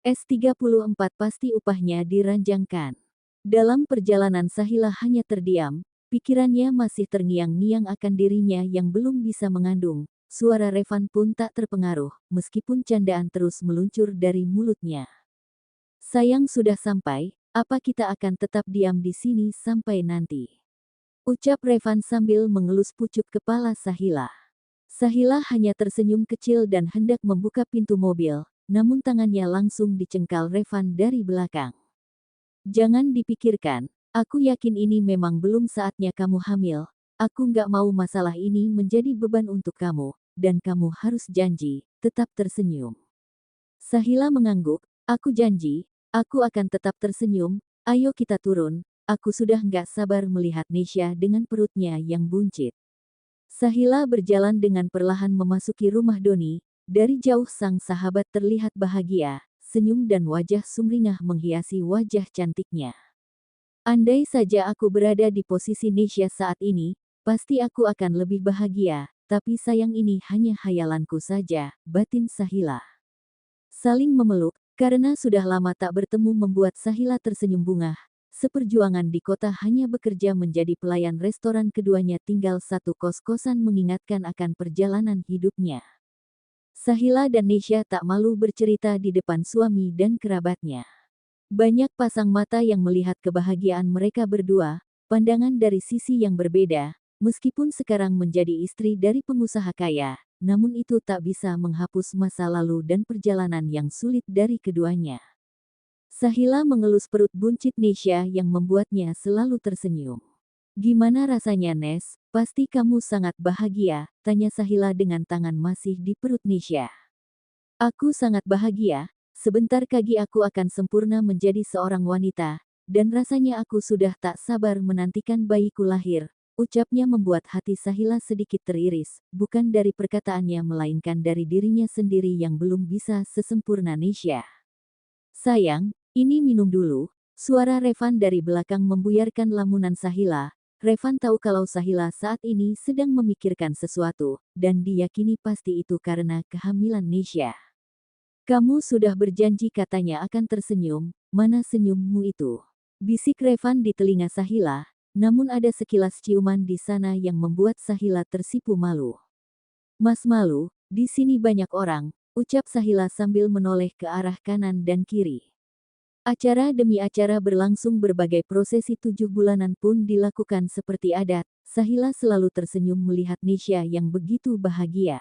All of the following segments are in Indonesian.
S34 pasti upahnya diranjangkan. Dalam perjalanan Sahila hanya terdiam, pikirannya masih terngiang-ngiang akan dirinya yang belum bisa mengandung. Suara Revan pun tak terpengaruh, meskipun candaan terus meluncur dari mulutnya. Sayang sudah sampai, apa kita akan tetap diam di sini sampai nanti? Ucap Revan sambil mengelus pucuk kepala Sahila. Sahila hanya tersenyum kecil dan hendak membuka pintu mobil, namun tangannya langsung dicengkal Revan dari belakang. Jangan dipikirkan, aku yakin ini memang belum saatnya kamu hamil. Aku nggak mau masalah ini menjadi beban untuk kamu, dan kamu harus janji, tetap tersenyum. Sahila mengangguk, aku janji, aku akan tetap tersenyum, ayo kita turun, aku sudah nggak sabar melihat Nesya dengan perutnya yang buncit. Sahila berjalan dengan perlahan memasuki rumah Doni, dari jauh sang sahabat terlihat bahagia, senyum dan wajah sumringah menghiasi wajah cantiknya. Andai saja aku berada di posisi Nesya saat ini, pasti aku akan lebih bahagia, tapi sayang ini hanya hayalanku saja, batin Sahila. Saling memeluk, karena sudah lama tak bertemu membuat Sahila tersenyum bungah. Seperjuangan di kota hanya bekerja menjadi pelayan restoran, keduanya tinggal satu kos-kosan mengingatkan akan perjalanan hidupnya. Sahila dan Nesya tak malu bercerita di depan suami dan kerabatnya. Banyak pasang mata yang melihat kebahagiaan mereka berdua, pandangan dari sisi yang berbeda, meskipun sekarang menjadi istri dari pengusaha kaya, namun itu tak bisa menghapus masa lalu dan perjalanan yang sulit dari keduanya. Sahila mengelus perut buncit Nesya yang membuatnya selalu tersenyum. Gimana rasanya Nes? Pasti kamu sangat bahagia, tanya Sahila dengan tangan masih di perut Nesya. Aku sangat bahagia. Sebentar lagi aku akan sempurna menjadi seorang wanita, dan rasanya aku sudah tak sabar menantikan bayiku lahir. Ucapnya membuat hati Sahila sedikit teriris, bukan dari perkataannya melainkan dari dirinya sendiri yang belum bisa sesempurna Nesya. Sayang, ini minum dulu. Suara Revan dari belakang membuyarkan lamunan Sahila. Revan tahu kalau Sahila saat ini sedang memikirkan sesuatu, dan diyakini pasti itu karena kehamilan Nesya. Kamu sudah berjanji katanya akan tersenyum, mana senyummu itu? Bisik Revan di telinga Sahila, namun ada sekilas ciuman di sana yang membuat Sahila tersipu malu. Mas malu, di sini banyak orang, ucap Sahila sambil menoleh ke arah kanan dan kiri. Acara demi acara berlangsung, berbagai prosesi 7 bulanan pun dilakukan seperti adat, Sahila selalu tersenyum melihat Nesya yang begitu bahagia.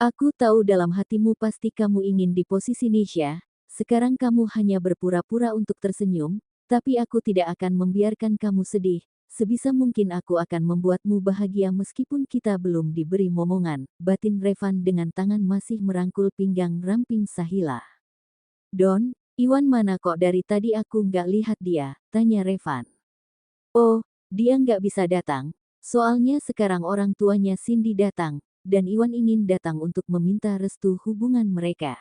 Aku tahu dalam hatimu pasti kamu ingin di posisi Nesya, sekarang kamu hanya berpura-pura untuk tersenyum, tapi aku tidak akan membiarkan kamu sedih, sebisa mungkin aku akan membuatmu bahagia meskipun kita belum diberi momongan, batin Revan dengan tangan masih merangkul pinggang ramping Sahila. Don, Iwan mana kok dari tadi aku nggak lihat dia, tanya Revan. Oh, dia nggak bisa datang, soalnya sekarang orang tuanya Cindy datang, dan Iwan ingin datang untuk meminta restu hubungan mereka.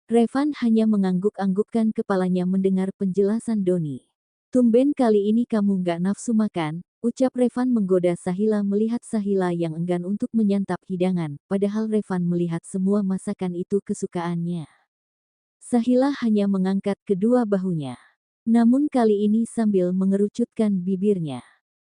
Revan hanya mengangguk-anggukkan kepalanya mendengar penjelasan Doni. Tumben kali ini kamu nggak nafsu makan, ucap Revan menggoda Sahila melihat Sahila yang enggan untuk menyantap hidangan, padahal Revan melihat semua masakan itu kesukaannya. Sahila hanya mengangkat kedua bahunya. Namun kali ini sambil mengerucutkan bibirnya.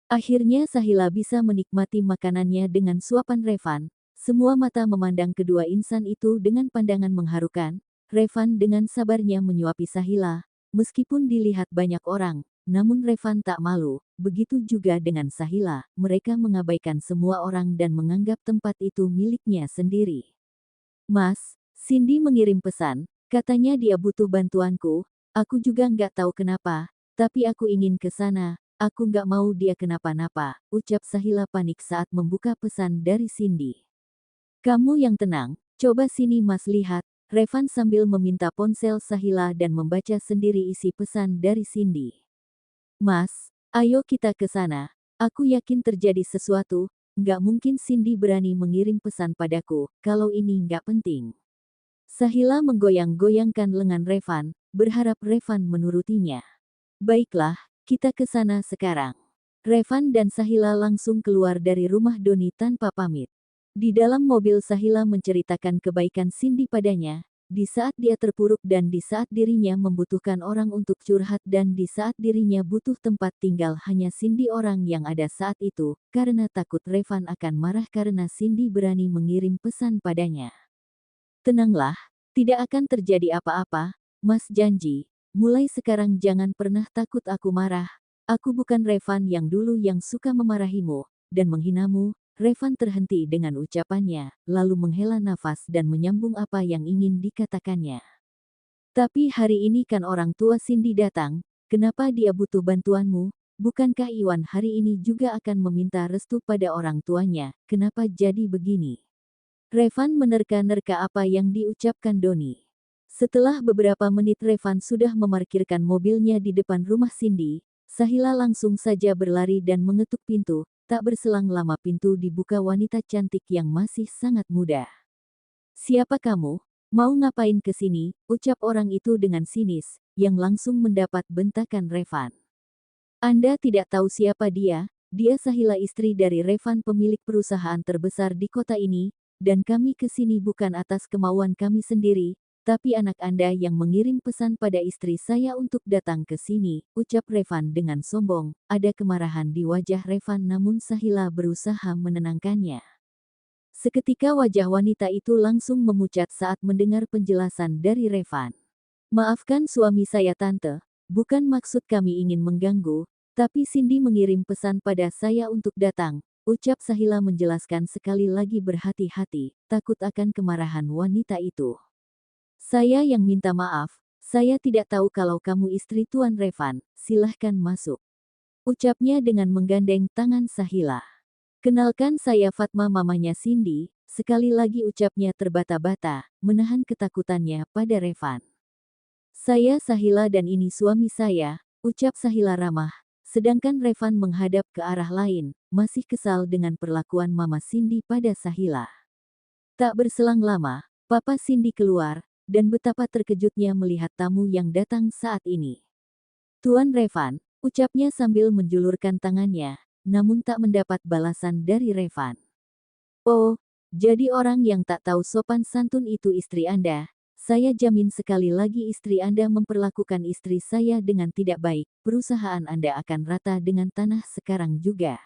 Akhirnya Sahila bisa menikmati makanannya dengan suapan Revan. Semua mata memandang kedua insan itu dengan pandangan mengharukan. Revan dengan sabarnya menyuapi Sahila. Meskipun dilihat banyak orang, namun Revan tak malu. Begitu juga dengan Sahila. Mereka mengabaikan semua orang dan menganggap tempat itu miliknya sendiri. Mas, Cindy mengirim pesan. Katanya dia butuh bantuanku. Aku juga nggak tahu kenapa, tapi aku ingin ke sana. Aku nggak mau dia kenapa-napa, ucap Sahila panik saat membuka pesan dari Cindy. Kamu yang tenang, coba sini Mas lihat, Revan sambil meminta ponsel Sahila dan membaca sendiri isi pesan dari Cindy. Mas, ayo kita ke sana, aku yakin terjadi sesuatu, nggak mungkin Cindy berani mengirim pesan padaku, kalau ini nggak penting. Sahila menggoyang-goyangkan lengan Revan, berharap Revan menurutinya. Baiklah, kita ke sana sekarang. Revan dan Sahila langsung keluar dari rumah Doni tanpa pamit. Di dalam mobil Sahila menceritakan kebaikan Cindy padanya, di saat dia terpuruk dan di saat dirinya membutuhkan orang untuk curhat dan di saat dirinya butuh tempat tinggal hanya Cindy orang yang ada saat itu, karena takut Revan akan marah karena Cindy berani mengirim pesan padanya. Tenanglah, tidak akan terjadi apa-apa, Mas janji. Mulai sekarang jangan pernah takut aku marah. Aku bukan Revan yang dulu yang suka memarahimu dan menghinamu. Revan terhenti dengan ucapannya, lalu menghela nafas dan menyambung apa yang ingin dikatakannya. Tapi hari ini kan orang tua Cindy datang, kenapa dia butuh bantuanmu? Bukankah Iwan hari ini juga akan meminta restu pada orang tuanya? Kenapa jadi begini? Revan menerka-nerka apa yang diucapkan Doni. Setelah beberapa menit Revan sudah memarkirkan mobilnya di depan rumah Cindy, Sahila langsung saja berlari dan mengetuk pintu. Tak berselang lama pintu dibuka wanita cantik yang masih sangat muda. "Siapa kamu? Mau ngapain ke sini?" ucap orang itu dengan sinis, yang langsung mendapat bentakan Revan. "Anda tidak tahu siapa dia? Dia Sahila, istri dari Revan, pemilik perusahaan terbesar di kota ini, dan kami ke sini bukan atas kemauan kami sendiri, tapi anak Anda yang mengirim pesan pada istri saya untuk datang ke sini," ucap Revan dengan sombong. Ada kemarahan di wajah Revan namun Sahila berusaha menenangkannya. Seketika wajah wanita itu langsung memucat saat mendengar penjelasan dari Revan. "Maafkan suami saya tante, bukan maksud kami ingin mengganggu, tapi Cindy mengirim pesan pada saya untuk datang," ucap Sahila menjelaskan sekali lagi berhati-hati, takut akan kemarahan wanita itu. "Saya yang minta maaf, saya tidak tahu kalau kamu istri Tuan Revan, silahkan masuk," ucapnya dengan menggandeng tangan Sahila. "Kenalkan saya Fatma, mamanya Cindy," sekali lagi ucapnya terbata-bata, menahan ketakutannya pada Revan. "Saya Sahila dan ini suami saya," ucap Sahila ramah, sedangkan Revan menghadap ke arah lain, masih kesal dengan perlakuan Mama Cindy pada Sahila. Tak berselang lama, Papa Cindy keluar, dan betapa terkejutnya melihat tamu yang datang saat ini. "Tuan Revan," ucapnya sambil menjulurkan tangannya, namun tak mendapat balasan dari Revan. "Oh, jadi orang yang tak tahu sopan santun itu istri Anda. Saya jamin sekali lagi istri Anda memperlakukan istri saya dengan tidak baik, perusahaan Anda akan rata dengan tanah sekarang juga."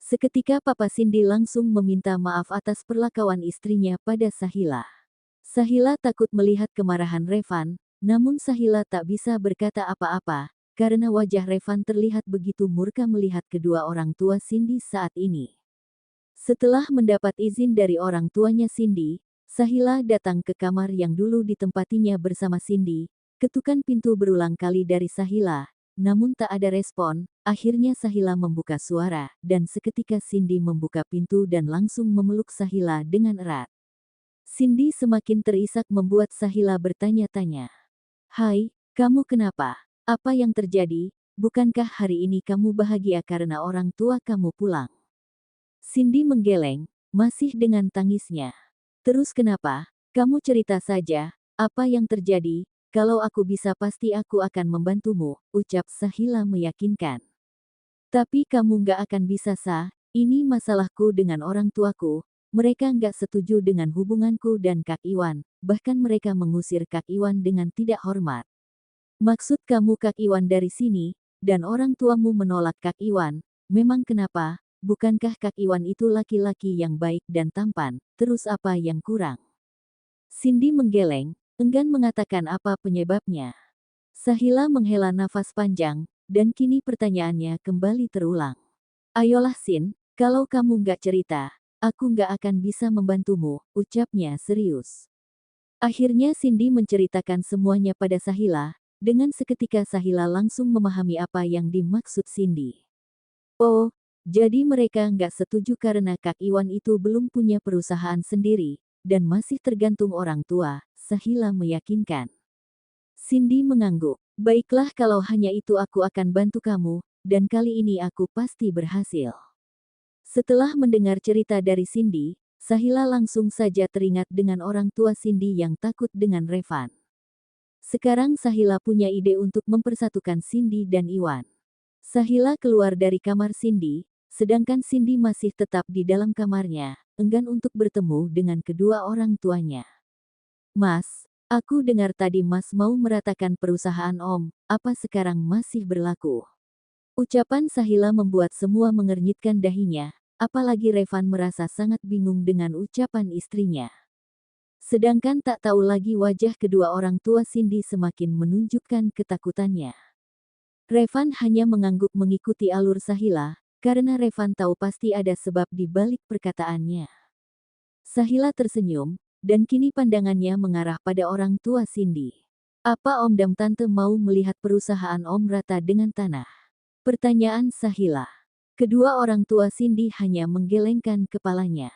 Seketika Papa Cindy langsung meminta maaf atas perlakuan istrinya pada Sahila. Sahila takut melihat kemarahan Revan, namun Sahila tak bisa berkata apa-apa, karena wajah Revan terlihat begitu murka melihat kedua orang tua Cindy saat ini. Setelah mendapat izin dari orang tuanya Cindy, Sahila datang ke kamar yang dulu ditempatinya bersama Cindy. Ketukan pintu berulang kali dari Sahila, namun tak ada respon. Akhirnya Sahila membuka suara, dan seketika Cindy membuka pintu dan langsung memeluk Sahila dengan erat. Cindy semakin terisak membuat Sahila bertanya-tanya. "Hai, kamu kenapa? Apa yang terjadi? Bukankah hari ini kamu bahagia karena orang tua kamu pulang?" Cindy menggeleng, masih dengan tangisnya. "Terus kenapa? Kamu cerita saja, apa yang terjadi? Kalau aku bisa pasti aku akan membantumu," ucap Sahila meyakinkan. "Tapi kamu nggak akan bisa, ini masalahku dengan orang tuaku. Mereka nggak setuju dengan hubunganku dan Kak Iwan, bahkan mereka mengusir Kak Iwan dengan tidak hormat." "Maksud kamu Kak Iwan dari sini, dan orang tuamu menolak Kak Iwan, memang kenapa? Bukankah Kak Iwan itu laki-laki yang baik dan tampan, terus apa yang kurang?" Cindy menggeleng, enggan mengatakan apa penyebabnya. Sahila menghela nafas panjang, dan kini pertanyaannya kembali terulang. "Ayolah Sin, kalau kamu nggak cerita, aku nggak akan bisa membantumu," ucapnya serius. Akhirnya Cindy menceritakan semuanya pada Sahila, dengan seketika Sahila langsung memahami apa yang dimaksud Cindy. "Oh, jadi mereka nggak setuju karena Kak Iwan itu belum punya perusahaan sendiri, dan masih tergantung orang tua," Sahila meyakinkan. Cindy mengangguk. "Baiklah kalau hanya itu aku akan bantu kamu, dan kali ini aku pasti berhasil." Setelah mendengar cerita dari Cindy, Sahila langsung saja teringat dengan orang tua Cindy yang takut dengan Revan. Sekarang Sahila punya ide untuk mempersatukan Cindy dan Iwan. Sahila keluar dari kamar Cindy, sedangkan Cindy masih tetap di dalam kamarnya, enggan untuk bertemu dengan kedua orang tuanya. "Mas, Aku dengar tadi Mas mau meratakan perusahaan Om, apa sekarang masih berlaku? Ucapan Sahila membuat semua mengernyitkan dahinya, apalagi Revan merasa sangat bingung dengan ucapan istrinya. Sedangkan tak tahu lagi wajah kedua orang tua Cindy semakin menunjukkan ketakutannya. Revan hanya mengangguk mengikuti alur Sahila, karena Revan tahu pasti ada sebab di balik perkataannya. Sahila tersenyum, dan kini pandangannya mengarah pada orang tua Cindy. Apa Om dan Tante mau melihat perusahaan Om rata dengan tanah? Pertanyaan Sahila. Kedua orang tua Cindy hanya menggelengkan kepalanya.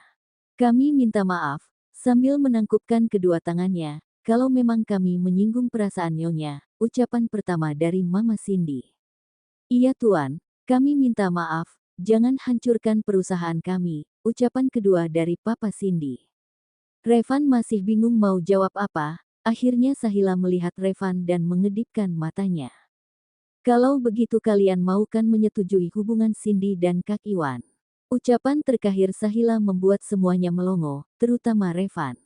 Kami minta maaf, sambil menangkupkan kedua tangannya, kalau memang kami menyinggung perasaan Nyonya, ucapan pertama dari Mama Cindy. Iya Tuan, kami minta maaf, jangan hancurkan perusahaan kami, ucapan kedua dari Papa Cindy. Revan masih bingung mau jawab apa, akhirnya Sahila melihat Revan dan mengedipkan matanya. Kalau begitu kalian mau kan menyetujui hubungan Cindy dan Kak Iwan. Ucapan terkahir Sahila membuat semuanya melongo, terutama Revan.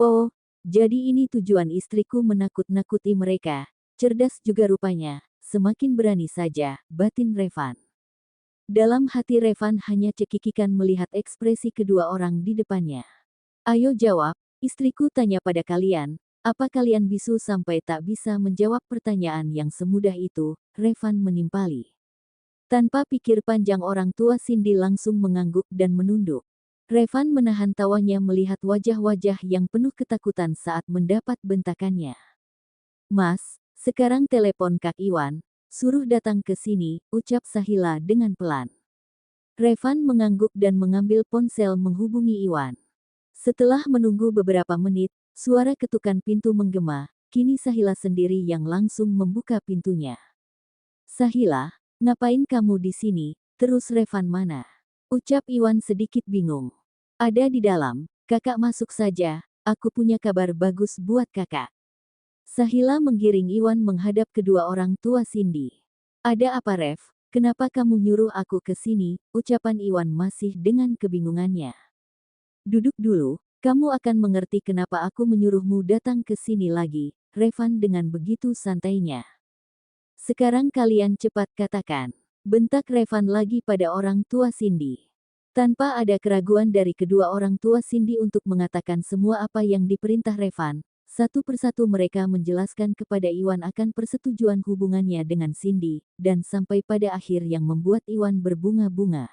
Oh, jadi ini tujuan istriku menakut-nakuti mereka. Cerdas juga rupanya, semakin berani saja, batin Revan. Dalam hati Revan hanya cekikikan melihat ekspresi kedua orang di depannya. Ayo jawab, istriku tanya pada kalian, apa kalian bisu sampai tak bisa menjawab pertanyaan yang semudah itu, Revan menimpali. Tanpa pikir panjang orang tua Cindy langsung mengangguk dan menunduk. Revan menahan tawanya melihat wajah-wajah yang penuh ketakutan saat mendapat bentakannya. Mas, sekarang telepon Kak Iwan, suruh datang ke sini, ucap Sahila dengan pelan. Revan mengangguk dan mengambil ponsel menghubungi Iwan. Setelah menunggu beberapa menit, suara ketukan pintu menggema, kini Sahila sendiri yang langsung membuka pintunya. Sahila, ngapain kamu di sini? Terus Revan mana? Ucap Iwan sedikit bingung. Ada di dalam, kakak masuk saja, aku punya kabar bagus buat kakak. Sahila menggiring Iwan menghadap kedua orang tua Cindy. Ada apa Rev? Kenapa kamu nyuruh aku ke sini? Ucapan Iwan masih dengan kebingungannya. Duduk dulu, kamu akan mengerti kenapa aku menyuruhmu datang ke sini lagi, Revan dengan begitu santainya. Sekarang kalian cepat katakan, bentak Revan lagi pada orang tua Cindy. Tanpa ada keraguan dari kedua orang tua Cindy untuk mengatakan semua apa yang diperintah Revan, satu persatu mereka menjelaskan kepada Iwan akan persetujuan hubungannya dengan Cindy, dan sampai pada akhir yang membuat Iwan berbunga-bunga.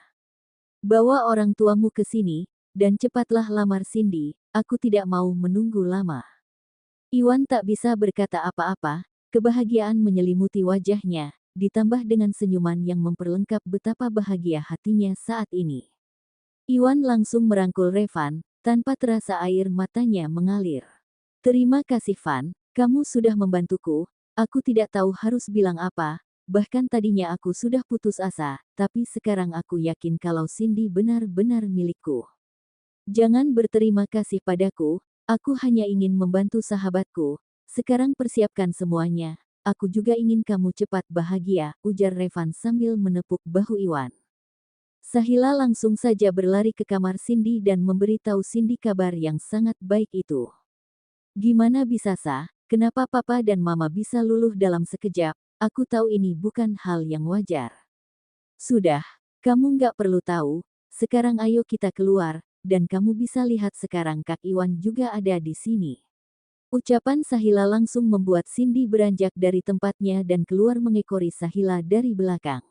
Bawa orang tuamu ke sini, dan cepatlah lamar Cindy, aku tidak mau menunggu lama. Iwan tak bisa berkata apa-apa, kebahagiaan menyelimuti wajahnya, ditambah dengan senyuman yang memperlengkap betapa bahagia hatinya saat ini. Iwan langsung merangkul Revan, tanpa terasa air matanya mengalir. Terima kasih Van, kamu sudah membantuku, aku tidak tahu harus bilang apa, bahkan tadinya aku sudah putus asa, tapi sekarang aku yakin kalau Cindy benar-benar milikku. Jangan berterima kasih padaku, aku hanya ingin membantu sahabatku. Sekarang persiapkan semuanya, aku juga ingin kamu cepat bahagia, ujar Revan sambil menepuk bahu Iwan. Sahila langsung saja berlari ke kamar Cindy dan memberitahu Cindy kabar yang sangat baik itu. Gimana bisa sah, kenapa papa dan mama bisa luluh dalam sekejap, aku tahu ini bukan hal yang wajar. Sudah, kamu nggak perlu tahu, sekarang ayo kita keluar, dan kamu bisa lihat sekarang Kak Iwan juga ada di sini. Ucapan Sahila langsung membuat Cindy beranjak dari tempatnya dan keluar mengekori Sahila dari belakang.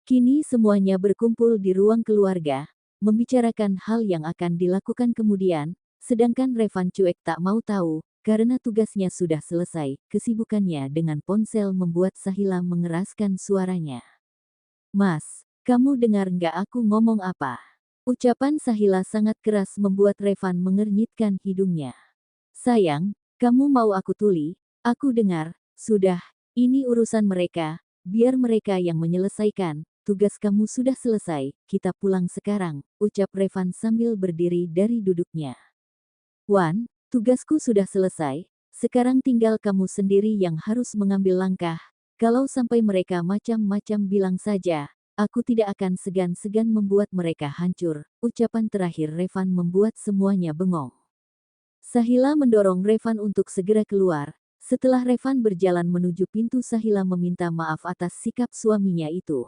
Kini semuanya berkumpul di ruang keluarga, membicarakan hal yang akan dilakukan kemudian, sedangkan Revan cuek tak mau tahu, karena tugasnya sudah selesai, kesibukannya dengan ponsel membuat Sahila mengeraskan suaranya. Mas, kamu dengar nggak aku ngomong apa? Ucapan Sahila sangat keras membuat Revan mengernyitkan hidungnya. Sayang, kamu mau aku tuli? Aku dengar, sudah, ini urusan mereka, biar mereka yang menyelesaikan, tugas kamu sudah selesai, kita pulang sekarang, ucap Revan sambil berdiri dari duduknya. Wan, tugasku sudah selesai, sekarang tinggal kamu sendiri yang harus mengambil langkah, kalau sampai mereka macam-macam bilang saja, aku tidak akan segan-segan membuat mereka hancur, ucapan terakhir Revan membuat semuanya bengong. Sahila mendorong Revan untuk segera keluar. Setelah Revan berjalan menuju pintu, Sahila meminta maaf atas sikap suaminya itu.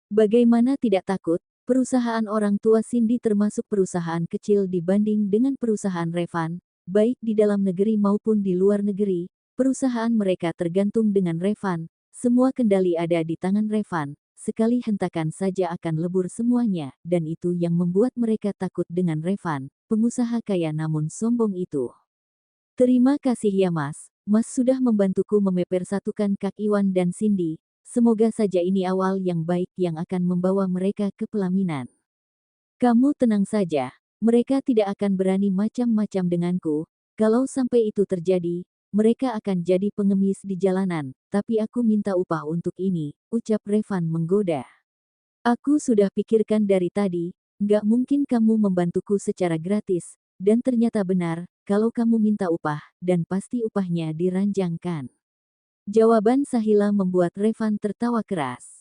Bagaimana tidak takut, perusahaan orang tua Cindy termasuk perusahaan kecil dibanding dengan perusahaan Revan, baik di dalam negeri maupun di luar negeri. Perusahaan mereka tergantung dengan Revan, semua kendali ada di tangan Revan, sekali hentakan saja akan lebur semuanya, dan itu yang membuat mereka takut dengan Revan, pengusaha kaya namun sombong itu. Terima kasih ya Mas, Mas sudah membantuku memersatukan Kak Iwan dan Cindy, semoga saja ini awal yang baik yang akan membawa mereka ke pelaminan. Kamu tenang saja, mereka tidak akan berani macam-macam denganku, kalau sampai itu terjadi, mereka akan jadi pengemis di jalanan, tapi aku minta upah untuk ini, ucap Revan menggoda. Aku sudah pikirkan dari tadi, nggak mungkin kamu membantuku secara gratis, dan ternyata benar, kalau kamu minta upah, dan pasti upahnya diranjangkan. Jawaban Sahila membuat Revan tertawa keras.